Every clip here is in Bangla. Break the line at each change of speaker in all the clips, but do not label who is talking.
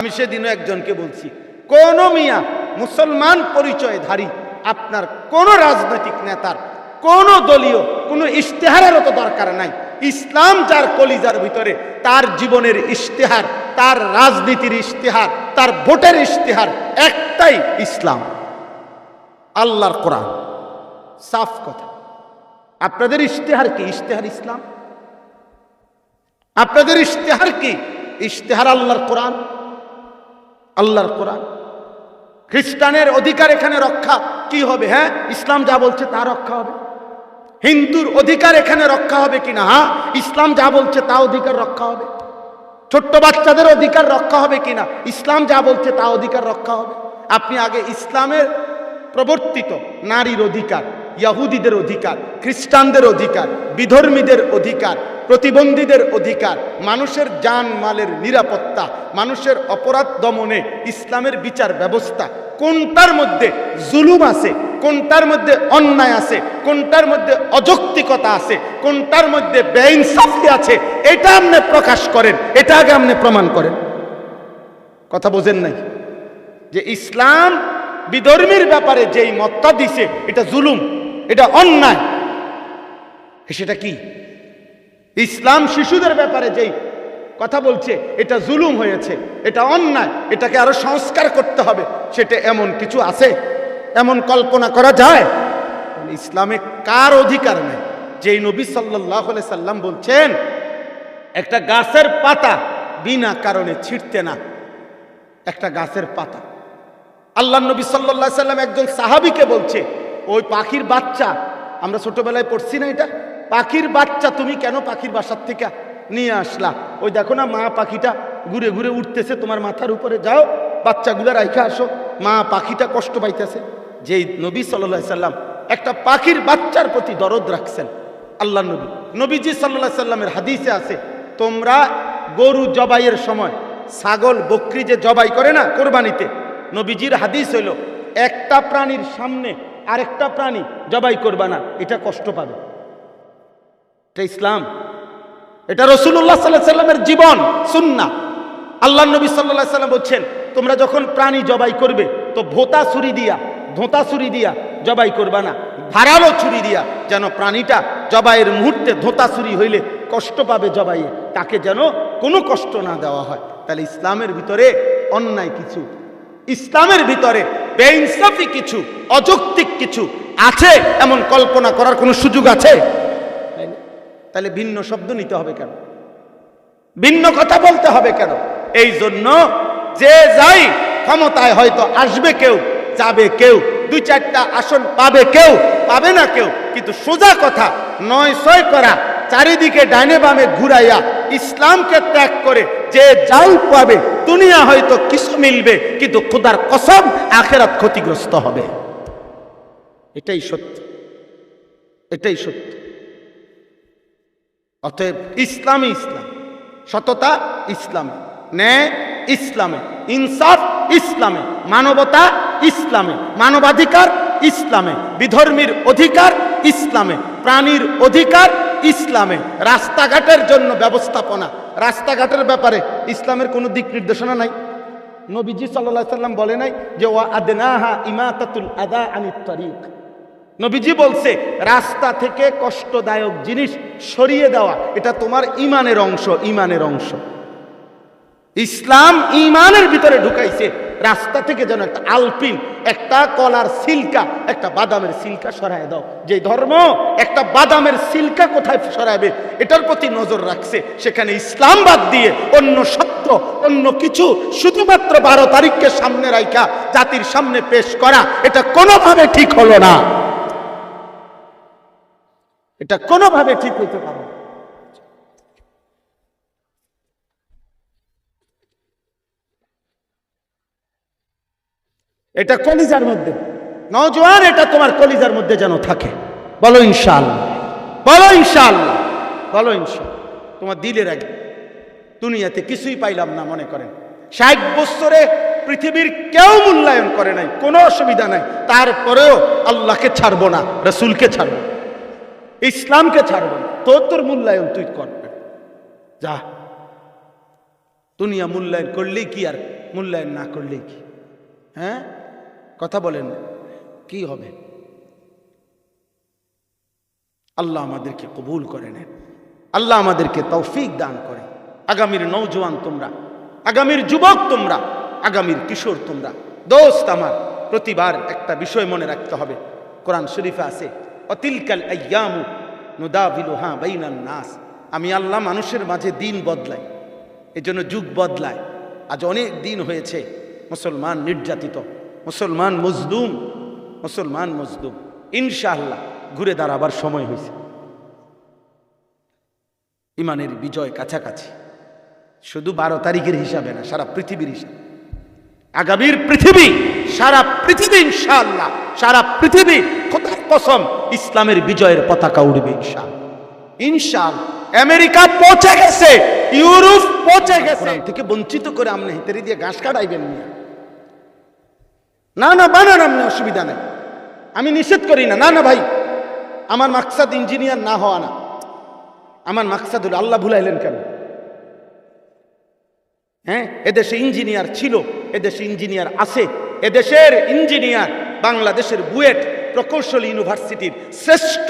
আমি সেদিনও একজনকে বলছি, কোন মিয়া মুসলমান পরিচয়ধারী আপনার কোন রাজনৈতিক নেতার কোন দলীয় কোন ইশতেহারেরও তো দরকার নাই। ইসলাম যার কলিজার ভিতরে, তার জীবনের ইশতেহার, তার রাজনীতির ইশতেহার, তার ভোটের ইশতেহার একটাই, ইসলাম, আল্লাহর কোরআন। সাফ কথা। আপনাদের ইশতেহার কি? ইশতেহার ইসলাম। আপনাদের ইশতেহার কি? ইশতেহার আল্লাহর কোরআন, আল্লাহর কোরআন। খ্রিস্টানের অধিকার এখানে রক্ষা কি হবে? হ্যাঁ, ইসলাম যা বলছে তা রক্ষা হবে। হিন্দুর অধিকার এখানে রক্ষা হবে কিনা? হ্যাঁ, ইসলাম যা বলছে তা অধিকার রক্ষা হবে। ছোট্ট বাচ্চাদের অধিকার রক্ষা হবে কিনা? ইসলাম যা বলছে তা অধিকার রক্ষা হবে। আপনি আগে ইসলামের প্রবর্তিত নারীর অধিকার, ইহুদিদের অধিকার, খ্রিস্টানদের অধিকার, বিধর্মীদের অধিকার, প্রতিবন্ধীদের অধিকার, মানুষের জান মালের নিরাপত্তা, মানুষের অপরাধ দমনে ইসলামের বিচার ব্যবস্থা, কোনটার মধ্যে জুলুম আছে, কোনটার মধ্যে অন্যায় আছে, কোনটার মধ্যে অযৌক্তিকতা আছে, কোনটার মধ্যে বেইনসাফি আছে, এটা আপনি প্রকাশ করেন, এটা আগে আপনি প্রমাণ করেন। কথা বোঝেন নাই? যে ইসলাম বিধর্মীর ব্যাপারে যেই মতটা দিছে এটা জুলুম, এটা অন্যায়, সেটা কি? ইসলাম শিশুদের ব্যাপারে যেই কথা বলছে এটা জুলুম হয়েছে, এটা অন্যায়, এটাকে আরো সংস্কার করতে হবে, সেটা এমন কিছু আছে? এমন কল্পনা করা যায়? ইসলামে কার অধিকার নেই? যেই নবী সাল্লাল্লাহু আলাইহি সাল্লাম বলছেন একটা গাছের পাতা বিনা কারণে ছিঁড়তে না, একটা গাছের পাতা। আল্লাহ নবী সাল্লাল্লাহু আলাইহি সাল্লাম একজন সাহাবীকে বলছে, ওই পাখির বাচ্চা, আমরা ছোটবেলায় পড়ছি না এটা, পাখির বাচ্চা তুমি কেন পাখির বাসার থেকে নিয়ে আসলা? ওই দেখো না মা পাখিটা ঘুরে ঘুরে উঠতেছে তোমার মাথার উপরে, যাও বাচ্চাগুলো রাইখা আসো, মা পাখিটা কষ্ট পাইতেছে। যেই নবী সাল্লাল্লাহু আলাইহি সাল্লাম একটা পাখির বাচ্চার প্রতি দরদ রাখছেন, আল্লাহ নবী, নবীজি সাল্লাল্লাহু আলাইহি সাল্লামের হাদিসে আছে, তোমরা গরু জবাইয়ের সময়, ছাগল বকরি যে জবাই করে না কোরবানিতে, নবীজির হাদিস হইল একটা প্রাণীর সামনে আরেকটা প্রাণী জবাই করবা না, এটা কষ্ট পাবে। এটা ইসলাম, এটা রাসূলুল্লাহ সাল্লাল্লাহু আলাইহি সাল্লামের জীবন সুন্নাহ। আল্লাহ নবী সাল্লাল্লাহু আলাইহি সাল্লাম বলছেন, তোমরা যখন প্রাণী জবাই করবে তো ধোঁতা ছুরি দিয়া জবাই করবা না, ধারালো ছুরি দিয়া, যেন প্রাণীটা জবাইয়ের মুহূর্তে ধোঁতা ছুরি হইলে কষ্ট পাবে জবাইয়ে, তাকে যেন কোনো কষ্ট না দেওয়া হয়। তাহলে ইসলামের ভিতরে অন্যায় কিছু, ইসলামের ভিতরে বেইনসাফি কিছু, অযৌক্তিক কিছু আছে এমন কল্পনা করার কোনো সুযোগ আছে? তাহলে ভিন্ন শব্দ নিতে হবে কেন? ভিন্ন কথা বলতে হবে কেন? এই জন্য যে যাই ক্ষমতায় হয়তো আসবে কেউ, যাবে কেউ, 2-4টা আসন পাবে কেউ, পাবে না কেউ, কিন্তু সোজা কথা 9-6 করা, চারিদিকে ডাইনে বামে ঘুরাইয়া ইসলামকে ত্যাগ করে যে যাও পাবে, দুনিয়া হয়তো কিছু মিলবে, কিন্তু খোদার কসম আখিরাত ক্ষতিগ্রস্ত হবে। এটাই সত্য, এটাই সত্য। অতএব ইসলামে, ইসলাম সততা ইসলামে, ন্যায় ইসলামে, ইনসাফ ইসলামে, মানবতা ইসলামে, মানবাধিকার ইসলামে, বিধর্মীর অধিকার ইসলামে, প্রাণীর অধিকার ইসলামে, রাস্তাঘাটের জন্য ব্যবস্থাপনা, রাস্তাঘাটের ব্যাপারে ইসলামের কোনো দিক নির্দেশনা নাই। নবীজি সাল্লাল্লাহু আলাইহি সাল্লাম বলে নাই যে ওয়া আদনাহা ইমাতাতুল আদা আনিত তারিক? নবীজি বলছে রাস্তা থেকে কষ্টদায়ক জিনিস সরিয়ে দেওয়া, এটা তোমার ঈমানের অংশ, ঈমানের অংশ। ইসলাম ঈমানের ভিতরে ঢুকাইছে, রাস্তা থেকে যেন একটা আলপিন, একটা কলার সিলকা, একটা বাদামের সিলকা সরায় দাও। যে ধর্ম একটা বাদামের সিলকা কোথায় সরাবে এটার প্রতি নজর রাখছে, সেখানে ইসলাম বাদ দিয়ে অন্য শব্দ, অন্য কিছু শুধুমাত্র 12 তারিখকে সামনে রাখা জাতির সামনে পেশ করা, এটা কোনোভাবে ঠিক হলো না, এটা কোনোভাবে ঠিক হইতে পারে। এটা কলিজার মধ্যে, নওজোয়ান, এটা তোমার কলিজার মধ্যে যেন থাকে। বলো ইনশাআল্লাহ, বলো ইনশাআল্লাহ, বলো ইনশাআল্লাহ। তোমার দিলে রাখবে, দুনিয়াতে কিছুই পাইলাম না মনে করেন, 60 বছরে পৃথিবীর কেউ মূল্যায়ন করে নাই, কোনো অসুবিধা নাই, তারপরেও আল্লাহকে ছাড়বো না, রাসূলকে ছাড়বো, ইসলামকে ছাড়বো না, তোর মূল্যায়ন তুই করবে, যা। দুনিয়া মূল্যায়ন করলেই কি আর মূল্যায়ন না করলে কি? হ্যাঁ, কথা বলেন, কি হবে? আল্লাহ আমাদেরকে কবুল করে নেন, আল্লাহ আমাদেরকে তৌফিক দান করে। আগামীর নওজোয়ান তোমরা, আগামীর যুবক তোমরা, আগামীর কিশোর তোমরা, দোস্ত আমার, প্রতিবার একটা বিষয় মনে রাখতে হবে। কোরআন শরীফে আছে, অতিলকাল আইয়ামু নুদাবিলুহা বাইনান নাস। আমি আল্লাহ মানুষের মাঝে দিন বদলাই, এজন্য যুগ বদলায়। আজ অনেক দিন হয়েছে মুসলমান নির্যাতিত, মুসলমান মজলুম, মুসলমান মজলুম। ইনশাআল্লাহ ঘুরে দাঁড়াবার সময় হয়েছে। ইমানের বিজয় কাছাকাছি, শুধু 12 তারিখের হিসাবে না, সারা পৃথিবীর হিসাবে। আগামীর পৃথিবী, সারা পৃথিবী ইনশাআল্লাহ, সারা পৃথিবী খোদার কসম ইসলামের বিজয়ের পতাকা উড়বে ইনশাআল্লাহ। ইনশাআল্লাহ আমেরিকা পৌঁছে গেছে, ইউরোপ পৌঁছে গেছে। কোরআন থেকে বঞ্চিত করে আমনে হিতেরি দিয়ে ঘাস কাটাইবেন না, না বানান, আমনে অসুবিধা নেই, আমি নিষেধ করি না। না না ভাই, আমার মাকসাদ ইঞ্জিনিয়ার না হওয়া না, আমার মাকসাদ হলো আল্লাহ ভুলাইলেন কেন? হ্যাঁ, এদেশে ইঞ্জিনিয়ার ছিল, এদেশে ইঞ্জিনিয়ার আছে। এদেশের ইঞ্জিনিয়ার বাংলাদেশের বুয়েট প্রকৌশল ইউনিভার্সিটির শ্রেষ্ঠ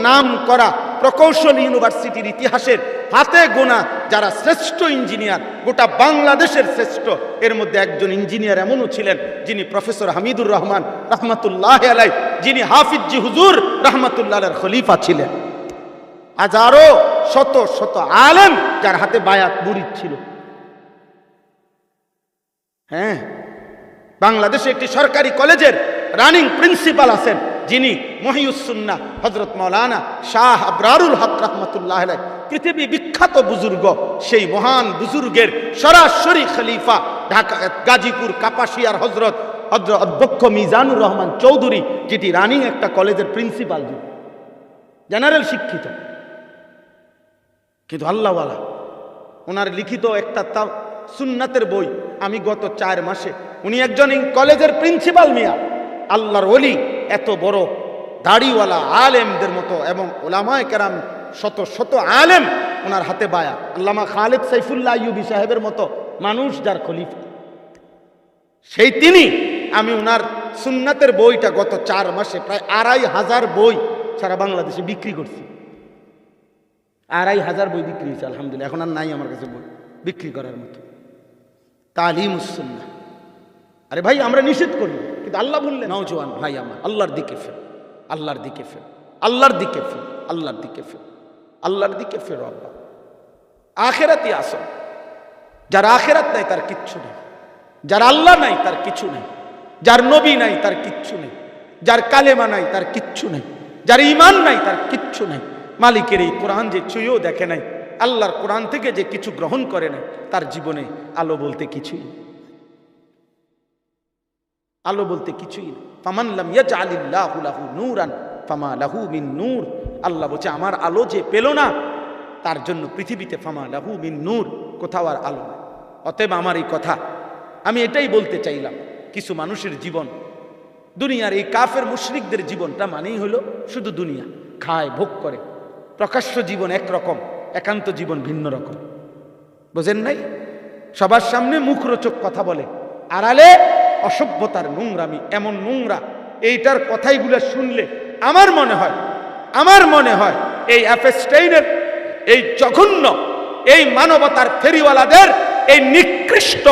নাম করা, প্রকৌশল ইউনিভার্সিটির ইতিহাসের হাতে গোনা যারা শ্রেষ্ঠ ইঞ্জিনিয়ার, গোটা বাংলাদেশের শ্রেষ্ঠ, এর মধ্যে একজন ইঞ্জিনিয়ার এমনও ছিলেন যিনি প্রফেসর হামিদুর রহমান রহমাতুল্লাহ আলাই, যিনি হাফিজি হুজুর রহমাতুল্লাহ আলাইহির খলিফা ছিলেন। হাজারো শত শত আলেম যার হাতে বায়াত মুরিদ ছিল। হ্যাঁ, বাংলাদেশে একটি সরকারি কলেজের রানিং প্রিন্সিপাল আছেন যিনি মহিউস সুন্নাহ হযরত মাওলানা শাহ আবরারুল হক রাহমাতুল্লাহ আলাইহি, পৃথিবী বিখ্যাত বুজুর্গ। সেই মহান বুজুর্গের সরাসরি খলিফা ঢাকা গাজীপুর কাপাসিয়ার হযরত অধ্যক্ষ মিজানুর রহমান চৌধুরী, যেটি রানিং একটা কলেজের প্রিন্সিপাল, জেনারেল শিক্ষিত, কিন্তু আল্লাহওয়ালা। ওনার লিখিত একটা সুন্নাতের বই আমি গত 4 মাসে, উনি একজন কলেজের প্রিন্সিপাল মিয়া, আল্লাহর ওলি, এত বড় দাড়িওয়ালা আলেমদের মতো এবং ওলামায়ে কেরাম শত শত আলেম ওনার হাতে বায়া। আল্লামা খালেদ সাইফুল্লাহ আইয়ুবী সাহেবের মতো মানুষ যার খলিফা, সেই তিনি। আমি ওনার সুন্নাতের বইটা গত 4 মাসে প্রায় 2500 বই সারা বাংলাদেশে বিক্রি করছি। 2500 বই বিক্রি হয়েছে আলহামদুলিল্লাহ। এখন আর নাই আমার কাছে বই বিক্রি করার মতো। তালিমুস সুন্নাহ। আরে ভাই, আমরা নিষেধ করি, কিন্তু আল্লাহ বললেন নওজোয়ান ভাই আমার, আল্লাহর দিকে ফের, আল্লাহর দিকে ফের, আল্লাহর দিকে ফের, আল্লাহর দিকে ফের, আল্লাহর দিকে ফেরো। আল্লাহ আখেরাতে আসো। যার আখেরাত নাই তার কিচ্ছু নেই, যার আল্লাহ নাই তার কিছু নেই, যার নবী নাই তার কিচ্ছু নেই, যার কালেমা নাই তার কিচ্ছু নেই, যার ঈমান নাই তার কিচ্ছু নেই। মালিকের এই কোরআন যে ছুঁয়েও দেখে নাই, আল্লাহর কোরআন থেকে যে কিছু গ্রহণ করে নাই, তার জীবনে আলো বলতে কিছুই, আলো বলতে কিছুই না। ফামান লাম ইয়াজআলিল্লাহু লাহু নূরান ফামা লাহু মিন নূর। আল্লাহ বলছে আমার আলো যে পেল না, তার জন্য পৃথিবীতে ফামা লাহু মিন নূর, কোথাও আর আলো নেই। অতএব আমার এই কথা, আমি এটাই বলতে চাইলাম, কিছু মানুষের জীবন, দুনিয়ার এই কাফের মুশরিকদের জীবনটা মানেই হলো শুধু দুনিয়া, খায় ভোগ করে। প্রকাশ্য জীবন একরকম, একান্ত জীবন ভিন্ন রকম। বোঝেন নাই? সবার সামনে মুখরোচক কথা বলে, আড়ালে অসভ্যতার নোংরামি, এমন নোংরা। এইটার কথাইগুলো শুনলে আমার মনে হয় এই অ্যাপস্টাইনের, এই জঘন্য, এই মানবতার ফেরিওয়ালাদের এই নিকৃষ্ট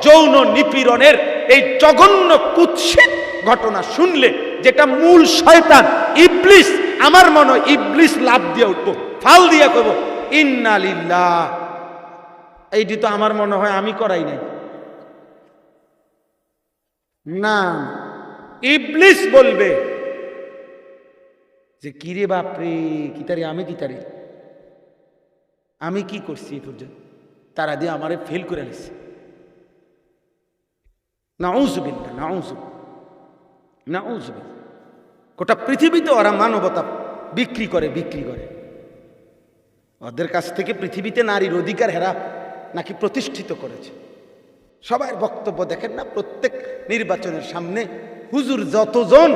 যৌন নিপীড়নের এই জঘন্য কুৎসিত ঘটনা শুনলে, যেটা মূল শয়তান ইবলিস, আমার মনে হয় ইবলিস লাভ দিয়ে উঠবো, ফাল দিয়ে করবো ইন্না লিল্লাহ। এইটি তো আমার মনে হয় আমি করাই নাই না, ইবলিস বলবে যে কিরে বাপরে, কিতারে আমি কিতারে, আমি কি করছি এই পর্যন্ত, তারা দিয়ে আমারে ফেল করে নিছে। নাউযুবিল্লাহ, নাউযুবিল্লাহ। গোটা পৃথিবীতে ওরা মানবতা বিক্রি করে। ওদের কাছ থেকে পৃথিবীতে নারীর অধিকার হেরা নাকি প্রতিষ্ঠিত করেছে। সবার বক্তব্য দেখেন না, প্রত্যেক নির্বাচনের সামনে হুজুর যতজন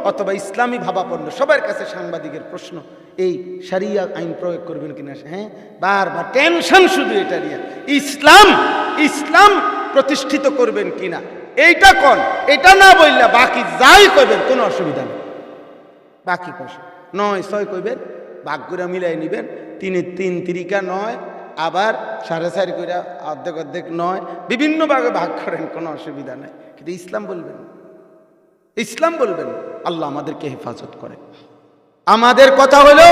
অথবা ইসলামী ভাবাপন্ন, সবার কাছে সাংবাদিকের প্রশ্ন, এই শরিয়া আইন প্রয়োগ করবেন কিনা। হ্যাঁ, বারবার টেনশন শুধু এটা নিয়ে। ইসলাম প্রতিষ্ঠিত করবেন কিনা এইটা কোন, এটা না বললে বাকি যাই কইবেন কোনো অসুবিধা নেই। বাকি কষ্ট 9-6 কইবেন, ভাগ করে মিলাই নিবেন, 3-3 তিরিকা 9, আবার 4.5 করে অর্ধেক অর্ধেক 9, বিভিন্ন ভাগে ভাগ করেন, কোনো অসুবিধা নেই। কিন্তু ইসলাম বলবেন, ইসলাম বলবেন। আল্লাহ আমাদেরকে হেফাজত করে। আমাদের কথা হলো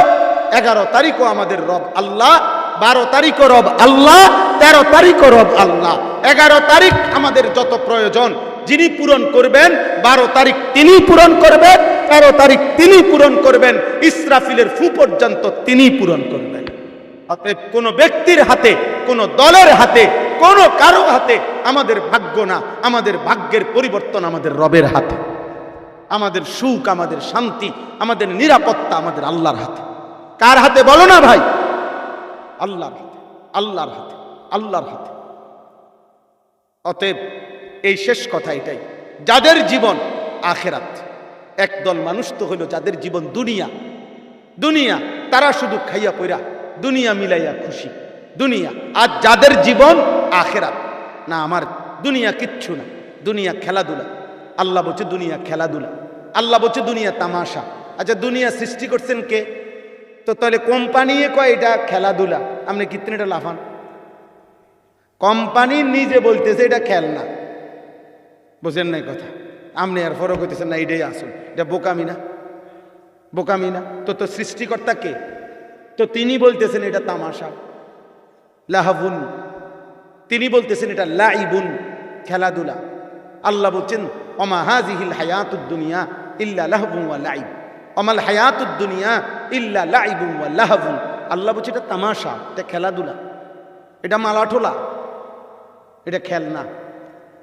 11 তারিখও আমাদের রব আল্লাহ, 12 তারিখও রব আল্লাহ, 13 তারিখও রব আল্লাহ। 11 তারিখ আমাদের যত প্রয়োজন যিনি পূরণ করবেন, 12 তারিখ তিনি পূরণ করবেন, 13 তারিখ তিনি পূরণ করবেন, ইসরাফিলের ফু পর্যন্ত তিনি পূরণ করবেন। অতএব কোনো ব্যক্তির হাতে, কোনো দলের হাতে, কোনো কারো হাতে আমাদের ভাগ্য না। আমাদের ভাগ্যের পরিবর্তন আমাদের রবের হাতে। আমাদের সুখ, আমাদের শান্তি, আমাদের নিরাপত্তা আমাদের আল্লাহর হাতে। কার হাতে বলো না ভাই? আল্লাহর হাতে, আল্লাহর হাতে, আল্লাহর হাতে। অতএব এই শেষ কথা এটাই, যাদের জীবন আখেরাত। একদল মানুষ তো হলো যাদের জীবন দুনিয়া, দুনিয়া তারা শুধু খাইয়া পইরা দুনিয়া মিলাইয়া খুশি, দুনিয়া। আর যাদের জীবন আখেরাত, না আমার দুনিয়া কিচ্ছু না, দুনিয়া খেলাধুলা। আল্লাহ বলছে দুনিয়া খেলাধুলা, আল্লাহ বলছে দুনিয়া তামাশা। আচ্ছা দুনিয়া সৃষ্টি করছেন কে? তো তাহলে কোম্পানি কয় এটা খেলাধুলা, আপনি কিতনে এটা লাফান? কোম্পানি নিজে বলতেছে এটা খেলনা, বুঝেন নাই কথা? আপনি আর ফরক হইতেছেন না, এটাই আসুন, এটা বোকামি না? বোকামি না? তো সৃষ্টিকর্তা কে? তো তিনি বলতেছেন এটা তামাশা, লাহাবুন। তিনি বলতেছেন এটা লাইবুন, খেলাধুলা। আল্লাহ বলছেন ওমা হাযিহিল হায়াতুদ দুনিয়া ইল্লা লাহবুন ওয়া লাইব, ওমাল হায়াতুদ দুনিয়া ইল্লা লাইবুন ওয়া লাহবুন। আল্লাহ বলছে এটা তামাশা, এটা খেলাধুলা, এটা মালাঠোলা, এটা খেলনা,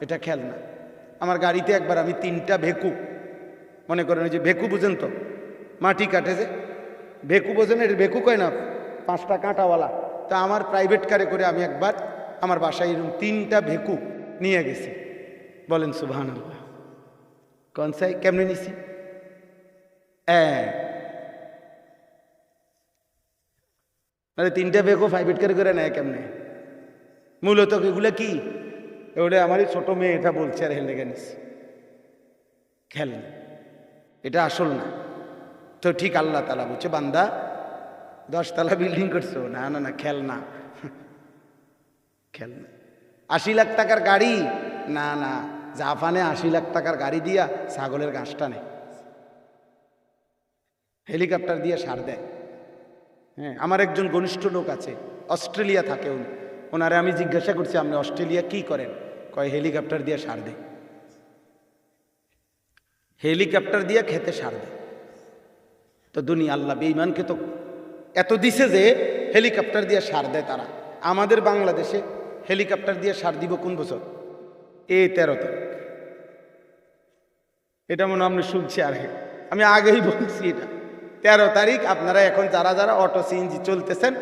এটা খেলনা। আমার গাড়িতে একবার আমি 3টা ভেকু, মনে করেন ওই যে ভেকু বুঝেন তো, মাটি কাটে যে ভেকু, বোঝেন? এটা ভেকু কয় না, 5টা কাঁটাওয়ালা। তা আমার প্রাইভেট কারে করে আমি একবার আমার বাসায় এরকম 3টা ভেকু নিয়ে গেছি। বলেন সুবহানাল্লাহ। কোন সাই কেমনে নিছি? মানে 3টা ভেকু প্রাইভেট কারে করে নেয় কেমনে? মূলত এগুলো কি, ওটা আমারই ছোট মেয়ে এটা বলছে আর হেলে গেনিস খেলেন, এটা আসল না। তো ঠিক আল্লাহ তাআলা বলছে বান্দা 10 তলা বিল্ডিং করছো, না না না খেলনা, খেলনা। 80 লাখ টাকার গাড়ি, না না জাপানে 80 লাখ টাকার গাড়ি দিয়া ছাগলের ঘাসটা নেই, হেলিকপ্টার দিয়ে সার দেয়। হ্যাঁ, আমার একজন ঘনিষ্ঠ লোক আছে, অস্ট্রেলিয়া থাকে উনি। ওনারে আমি জিজ্ঞাসা করছি আপনি অস্ট্রেলিয়া কি করেন? কয় হেলিকপ্টার দিয়ে সার দেয়, হেলিকপ্টার দিয়ে খেতে সার দেয়। তো দুনিয়া আল্লাহ বেঈমানকে তো এত দিছে যে হেলিকপ্টার দিয়ে সার দেয় তারা। আমাদের বাংলাদেশে হেলিকপ্টার দিয়ে সার দিব কোন বছর? 13 তারিখ। এটা মনে আপনি শুনছি, আর আমি আগেই বলছি এটা 13 তারিখ। আপনারা এখন যারা যারা অটো সিএনজি চলতেছেন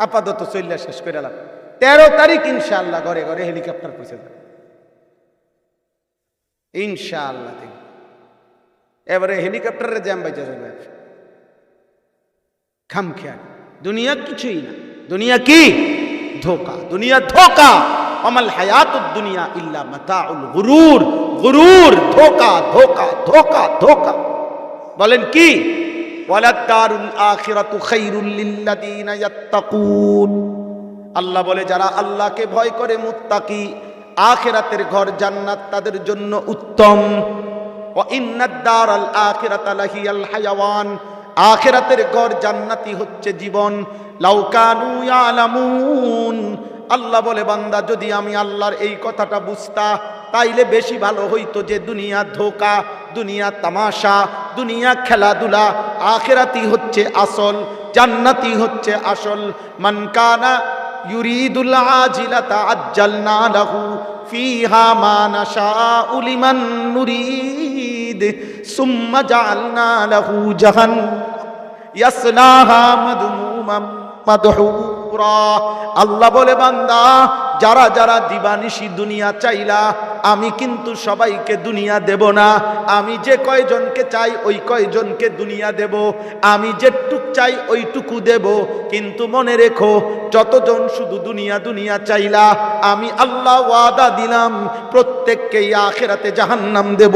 আপাতত চল্লা শেষ করে এলাম, 13 তারিখ ইনশাআল্লাহ ঘরে ঘরে হেলিকপ্টার পৌঁছে যাবে ইনশাআল্লাহ। এবারে হেলিকপ্টারের জ্যাম বাইচা যাবে খামখেয়াল। দুনিয়া কিছুই না, দুনিয়া কি? ধোকা, দুনিয়া ধোকা। আমাল হায়াতুদ দুনিয়া ইল্লা মাতাউল গুরুর, গুরুর, ধোকা, ধোকা, ধোকা, ধোকা। বলেন কি? ওয়ালাদ দারুল আখিরাতু খায়রুল লিল্লাযিনা ইয়াত্তাকুন। আল্লাহ বলে যারা আল্লাহকে ভয় করে মুত্তাকি, আখিরাতের ঘর জান্নাত তাদের জন্য উত্তম। ওয়া ইন্নাদ দারাল আখিরাতা লাহিয়াল হায়াওয়ান, আখিরাতের ঘর জান্নাতি হচ্ছে জীবন। লাউ কানু ইয়ালামুন, আল্লাহ বলে বান্দা যদি আমি আল্লাহর এই কথাটা বুঝতা তাইলে বেশি ভালো হইতো যে দুনিয়া ধোকা, দুনিয়া তামাশা, দুনিয়া খেলাধুলা, আখিরাতি হচ্ছে আসল, জান্নাতি হচ্ছে আসল। মান কানা ইউরিদুল আজিলাতা আজ্জালনা লাহু ফিহা মা নাশাউ লিমান নুরিদ সুম্মা জাআলনা লাহু জাহান্নাম ইয়াসলাহা মাদমুমান মাদহু উখরা। আল্লাহ বলে, বান্দা যারা যারা দিবানিশি দুনিয়া চাইলা, আমি কিন্তু সবাইকে দুনিয়া দেব না। আমি যে কয়জনকে চাই ওই কয়জনকে দুনিয়া দেব, আমি যেটুক চাই ওইটুকু দেব। কিন্তু মনে রেখো, যতজন শুধু দুনিয়া দুনিয়া চাইলা, আমি আল্লাহ ওয়াদা দিলাম প্রত্যেককেই আখিরাতে জাহান্নাম দেব।